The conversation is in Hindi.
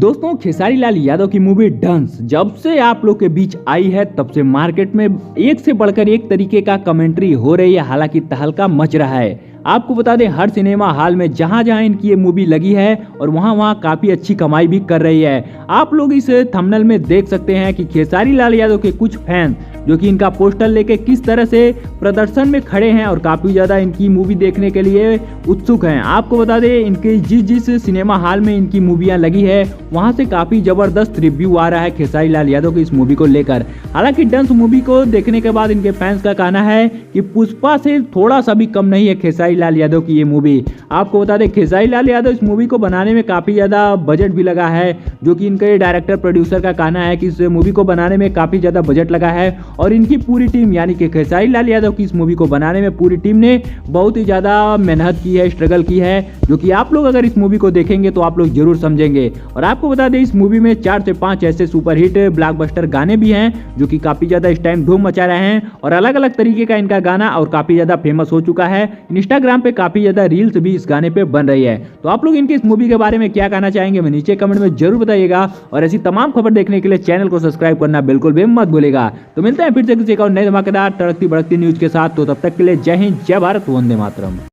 दोस्तों, खेसारी लाल यादव की मूवी डंस जब से आप लोग के बीच आई है तब से मार्केट में एक से बढ़कर एक तरीके का कमेंट्री हो रही है। हालांकि तहलका मच रहा है। आपको बता दें, हर सिनेमा हॉल में जहां जहां इनकी ये मूवी लगी है और वहां वहां काफी अच्छी कमाई भी कर रही है। आप लोग इस थंबनेल में देख सकते हैं कि खेसारी लाल यादव के कुछ फैन जो कि इनका पोस्टर लेके किस तरह से प्रदर्शन में खड़े हैं और काफी ज्यादा इनकी मूवी देखने के लिए उत्सुक हैं। आपको बता दें, इनके जिस सिनेमा हॉल में इनकी मूवियां लगी है वहां से काफी जबरदस्त रिव्यू आ रहा है खेसारी लाल यादव की इस मूवी को लेकर। हालांकि डंस मूवी को देखने के बाद इनके फैंस का कहना है कि पुष्पा से थोड़ा सा भी कम नहीं है खेसारी लाल यादव की ये मूवी। आपको बता दें, खेसारी लाल यादव इस मूवी को बनाने में काफी ज्यादा बजट भी लगा है, जो कि इनके डायरेक्टर प्रोड्यूसर का कहना है कि इस मूवी को बनाने में काफी ज्यादा बजट लगा है और इनकी पूरी टीम यानी कि खेसारी लाल यादव की इस मूवी को बनाने में पूरी टीम ने बहुत ही ज्यादा मेहनत की है, स्ट्रगल की है, जो कि आप लोग अगर इस मूवी को देखेंगे तो आप लोग जरूर समझेंगे। और आपको बता दें, इस मूवी में 4 से 5 ऐसे सुपरहिट ब्लॉकबस्टर गाने भी हैं जो कि काफी ज्यादा इस टाइम धूम मचा रहे हैं और अलग अलग तरीके का इनका गाना और काफी ज्यादा फेमस हो चुका है। इंस्टाग्राम पे काफी ज्यादा रील्स भी इस गाने पे बन रही है। तो आप लोग इनकी इस मूवी के बारे में क्या कहना चाहेंगे, हमें नीचे कमेंट में जरूर बताइएगा। और ऐसी तमाम खबर देखने के लिए चैनल को सब्सक्राइब करना बिल्कुल भी मत भूलेगा। तो मिलते हैं फिर से किसी एक और नए धमाकेदार तड़कती भड़कती न्यूज के साथ। तो तब तक के लिए जय हिंद, जय भारत, वंदे मातरम।